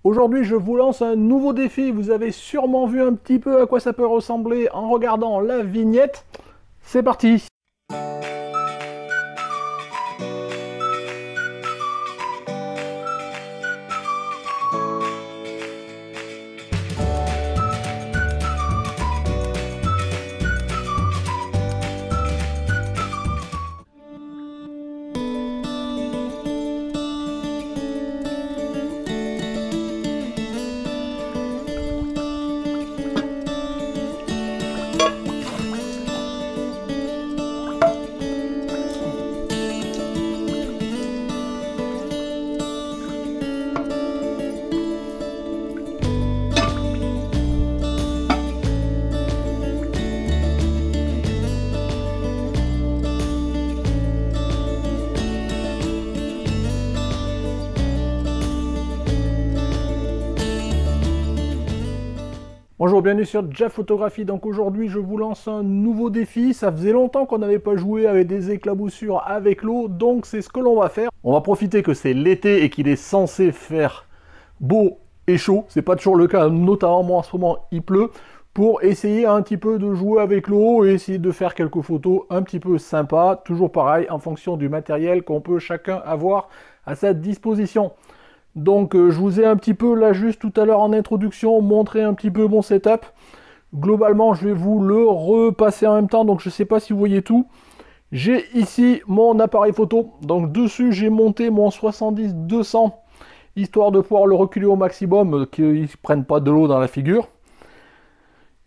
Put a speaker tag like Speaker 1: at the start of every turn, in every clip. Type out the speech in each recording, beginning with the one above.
Speaker 1: Aujourd'hui, je vous lance un nouveau défi. Vous avez sûrement vu un petit peu à quoi ça peut ressembler en regardant la vignette. C'est parti! Bonjour, bienvenue sur Jeff Photographie. Donc aujourd'hui, je vous lance un nouveau défi. Ça faisait longtemps qu'on n'avait pas joué avec des éclaboussures avec l'eau, donc c'est ce que l'on va faire. On va profiter que c'est l'été et qu'il est censé faire beau et chaud. C'est pas toujours le cas, notamment moi en ce moment, il pleut. Pour essayer un petit peu de jouer avec l'eau et essayer de faire quelques photos un petit peu sympas. Toujours pareil, en fonction du matériel qu'on peut chacun avoir à sa disposition. Donc je vous ai un petit peu là juste tout à l'heure en introduction montré un petit peu mon setup. Globalement je vais vous le repasser en même temps, donc je ne sais pas si vous voyez tout. J'ai ici mon appareil photo, donc dessus j'ai monté mon 70-200 histoire de pouvoir le reculer au maximum, qu'il ne prenne pas de l'eau dans la figure.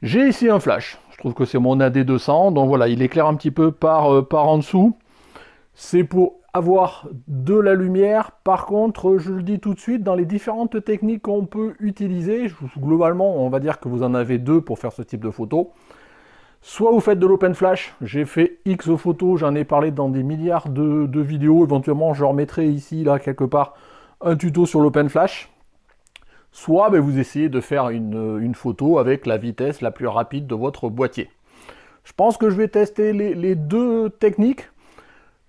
Speaker 1: J'ai ici un flash, je trouve que c'est mon AD200, donc voilà, il éclaire un petit peu par en dessous. C'est pour avoir de la lumière. Par contre, je le dis tout de suite, dans les différentes techniques qu'on peut utiliser, globalement, on va dire que vous en avez deux pour faire ce type de photo. Soit vous faites de l'open flash, j'ai fait X photos, j'en ai parlé dans des milliards de vidéos, éventuellement je remettrai ici, là, quelque part, un tuto sur l'open flash. Soit ben, vous essayez de faire une photo avec la vitesse la plus rapide de votre boîtier. Je pense que je vais tester les deux techniques.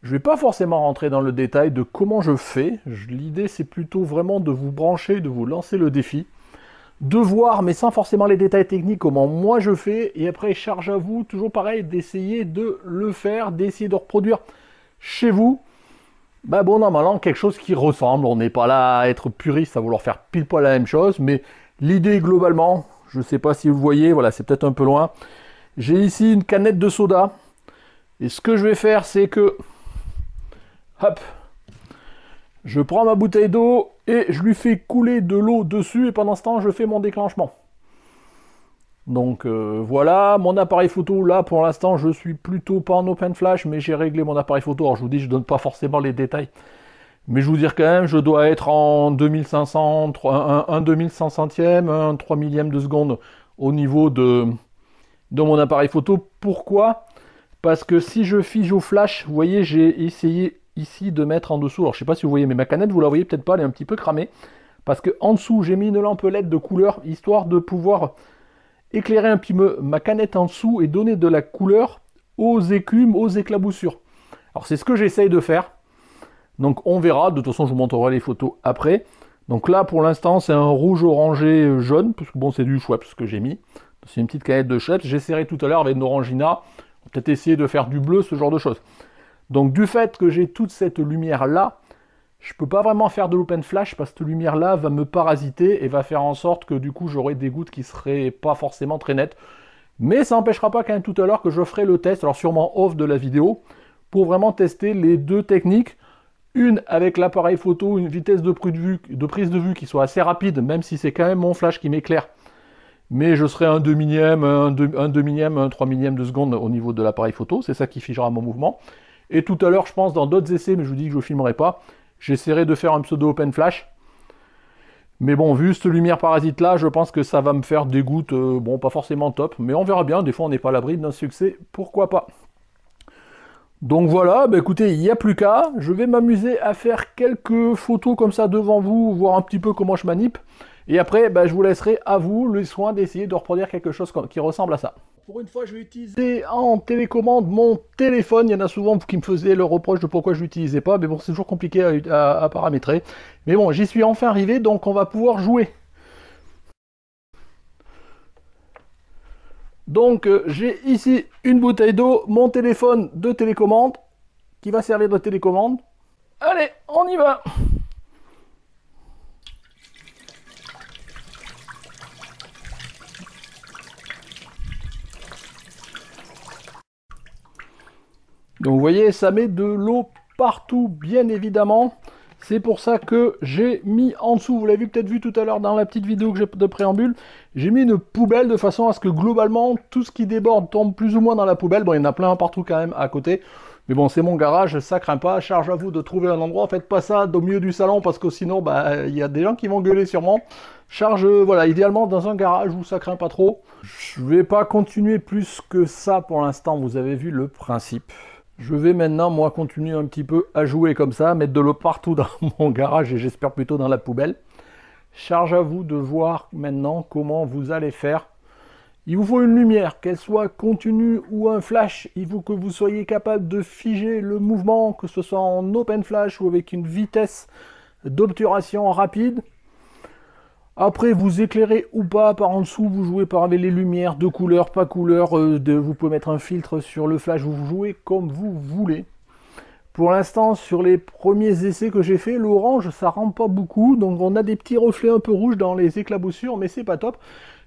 Speaker 1: Je ne vais pas forcément rentrer dans le détail de comment je fais. L'idée, c'est plutôt vraiment de vous brancher, de vous lancer le défi, de voir, mais sans forcément les détails techniques, comment moi je fais. Et après, charge à vous, toujours pareil, d'essayer de le faire, d'essayer de reproduire chez vous. Ben bon, normalement, quelque chose qui ressemble. On n'est pas là à être puriste, à vouloir faire pile poil la même chose. Mais l'idée, globalement, je ne sais pas si vous voyez, voilà, c'est peut-être un peu loin. J'ai ici une canette de soda. Et ce que je vais faire, c'est que... hop, je prends ma bouteille d'eau et je lui fais couler de l'eau dessus et pendant ce temps je fais mon déclenchement. Donc voilà, mon appareil photo là pour l'instant je suis plutôt pas en open flash mais j'ai réglé mon appareil photo. Alors je vous dis je donne pas forcément les détails mais je vous dis quand même je dois être en 2500, un 2500e, un 3 millième de seconde au niveau de mon appareil photo. Pourquoi? Parce que si je fige au flash, vous voyez j'ai essayé ici de mettre en dessous, alors je sais pas si vous voyez, mais ma canette, vous la voyez peut-être pas, elle est un petit peu cramée, parce que en dessous, j'ai mis une lampe LED de couleur, histoire de pouvoir éclairer un petit peu ma canette en dessous et donner de la couleur aux écumes, aux éclaboussures. Alors c'est ce que j'essaye de faire, donc on verra, de toute façon je vous montrerai les photos après. Donc là pour l'instant c'est un rouge orangé jaune, parce que bon c'est du Schweppes ce que j'ai mis, c'est une petite canette de Schweppes, j'essaierai tout à l'heure avec une orangina, on va peut-être essayer de faire du bleu, ce genre de choses. Donc du fait que j'ai toute cette lumière là, je ne peux pas vraiment faire de l'open flash parce que cette lumière là va me parasiter et va faire en sorte que du coup j'aurai des gouttes qui seraient pas forcément très nettes. Mais ça n'empêchera pas quand même tout à l'heure que je ferai le test, alors sûrement off de la vidéo, pour vraiment tester les deux techniques. Une avec l'appareil photo, une vitesse de prise de vue qui soit assez rapide, même si c'est quand même mon flash qui m'éclaire. Mais je serai un 2 millième, un 2 millième, un 3 millième de seconde au niveau de l'appareil photo, c'est ça qui figera mon mouvement. Et tout à l'heure, je pense, dans d'autres essais, mais je vous dis que je ne filmerai pas, j'essaierai de faire un pseudo open flash. Mais bon, vu cette lumière parasite là, je pense que ça va me faire des gouttes, bon, pas forcément top, mais on verra bien, des fois on n'est pas à l'abri d'un succès, pourquoi pas. Donc voilà, bah écoutez, il n'y a plus qu'à, je vais m'amuser à faire quelques photos comme ça devant vous, voir un petit peu comment je manip, et après, bah, je vous laisserai à vous le soin d'essayer de reproduire quelque chose qui ressemble à ça. pour une fois, je vais utiliser en télécommande mon téléphone. Il y en a souvent qui me faisaient le reproche de pourquoi je l'utilisais pas, mais bon, c'est toujours compliqué à paramétrer. Mais bon, j'y suis enfin arrivé, donc on va pouvoir jouer. Donc, j'ai ici une bouteille d'eau, mon téléphone de télécommande, qui va servir de télécommande. Allez, on y va! Donc vous voyez, ça met de l'eau partout, bien évidemment. C'est pour ça que j'ai mis en dessous, vous l'avez peut-être vu tout à l'heure dans la petite vidéo que j'ai de préambule, j'ai mis une poubelle de façon à ce que globalement, tout ce qui déborde tombe plus ou moins dans la poubelle. Bon, il y en a plein partout quand même à côté. Mais bon, c'est mon garage, ça craint pas. Charge à vous de trouver un endroit. Faites pas ça au milieu du salon parce que sinon, bah, il y a des gens qui vont gueuler sûrement. Charge, voilà, idéalement dans un garage où ça craint pas trop. Je vais pas continuer plus que ça pour l'instant. Vous avez vu le principe. Je vais maintenant, moi, continuer un petit peu à jouer comme ça, mettre de l'eau partout dans mon garage et j'espère plutôt dans la poubelle. Charge à vous de voir maintenant comment vous allez faire. Il vous faut une lumière, qu'elle soit continue ou un flash. Il faut que vous soyez capable de figer le mouvement, que ce soit en open flash ou avec une vitesse d'obturation rapide. Après, vous éclairez ou pas par en dessous, vous jouez par avec les lumières de couleur, pas couleur, vous pouvez mettre un filtre sur le flash, vous jouez comme vous voulez. Pour l'instant, sur les premiers essais que j'ai fait, l'orange, ça rend pas beaucoup, donc on a des petits reflets un peu rouges dans les éclaboussures, mais c'est pas top.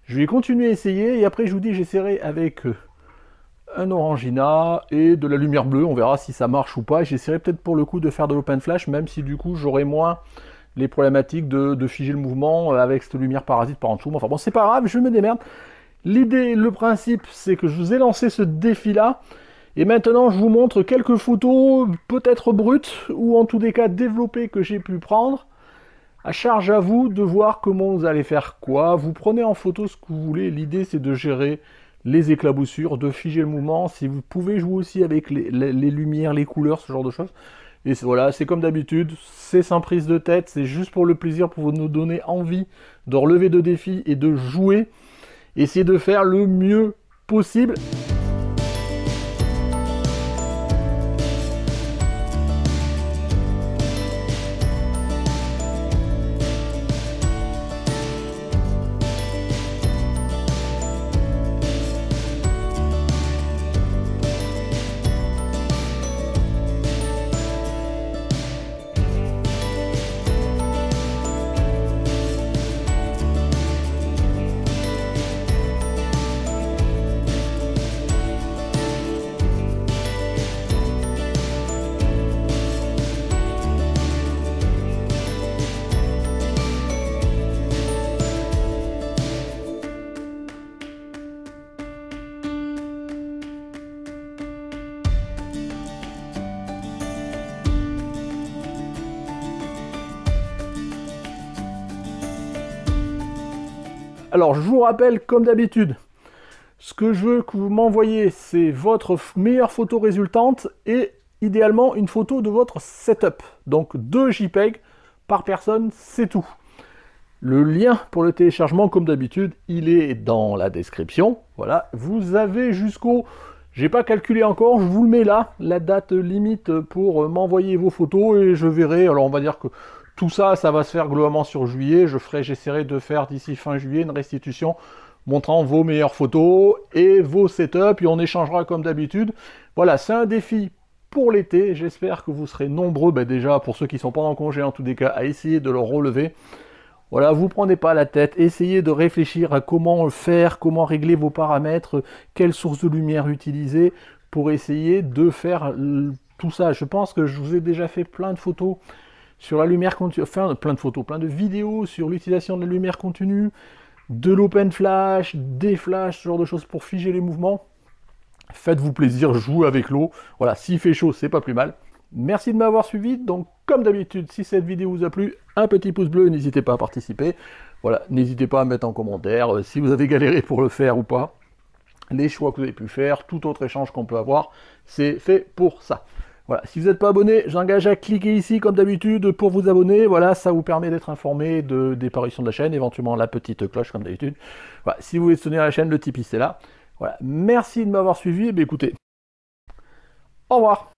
Speaker 1: Je vais continuer à essayer, et après je vous dis, j'essaierai avec un orangina et de la lumière bleue, on verra si ça marche ou pas. J'essaierai peut-être pour le coup de faire de l'open flash, même si du coup j'aurai moins les problématiques de figer le mouvement avec cette lumière parasite par en dessous. Enfin bon, c'est pas grave, je me démerde. L'idée, le principe, c'est que je vous ai lancé ce défi-là. Et maintenant, je vous montre quelques photos, peut-être brutes, ou en tous les cas développées que j'ai pu prendre. À charge à vous de voir comment vous allez faire quoi. Vous prenez en photo ce que vous voulez. L'idée, c'est de gérer les éclaboussures, de figer le mouvement. Si vous pouvez jouer aussi avec les lumières, les couleurs, ce genre de choses. Et voilà, c'est comme d'habitude, c'est sans prise de tête, c'est juste pour le plaisir, pour nous donner envie de relever de défis et de jouer. Essayez de faire le mieux possible. Alors, je vous rappelle, comme d'habitude, ce que je veux que vous m'envoyez, c'est votre meilleure photo résultante et idéalement une photo de votre setup. Donc 2 JPEG par personne, c'est tout. Le lien pour le téléchargement, comme d'habitude, il est dans la description. Voilà, vous avez jusqu'au... J'ai pas calculé encore, je vous le mets là, la date limite pour m'envoyer vos photos et je verrai. Alors on va dire que tout ça, ça va se faire globalement sur juillet. J'essaierai de faire d'ici fin juillet une restitution montrant vos meilleures photos et vos setups, et on échangera comme d'habitude. Voilà, c'est un défi pour l'été. J'espère que vous serez nombreux, déjà pour ceux qui sont pas en congé en tous les cas, à essayer de le relever. Voilà, vous prenez pas la tête, essayez de réfléchir à comment faire, comment régler vos paramètres, quelle source de lumière utiliser pour essayer de faire tout ça. Je pense que je vous ai déjà fait plein de photos sur la lumière continue, enfin plein de photos, plein de vidéos sur l'utilisation de la lumière continue, de l'open flash, des flashs, ce genre de choses pour figer les mouvements. Faites-vous plaisir, jouez avec l'eau. Voilà, s'il fait chaud, c'est pas plus mal. Merci de m'avoir suivi. Donc, comme d'habitude, si cette vidéo vous a plu, un petit pouce bleu, n'hésitez pas à participer. Voilà, n'hésitez pas à mettre en commentaire si vous avez galéré pour le faire ou pas. Les choix que vous avez pu faire, tout autre échange qu'on peut avoir, c'est fait pour ça. Voilà, si vous n'êtes pas abonné, j'engage à cliquer ici comme d'habitude pour vous abonner. Voilà, ça vous permet d'être informé des parutions de la chaîne, éventuellement la petite cloche comme d'habitude. Voilà, si vous voulez soutenir la chaîne, le Tipeee c'est là. Voilà, merci de m'avoir suivi, et bien écoutez, au revoir.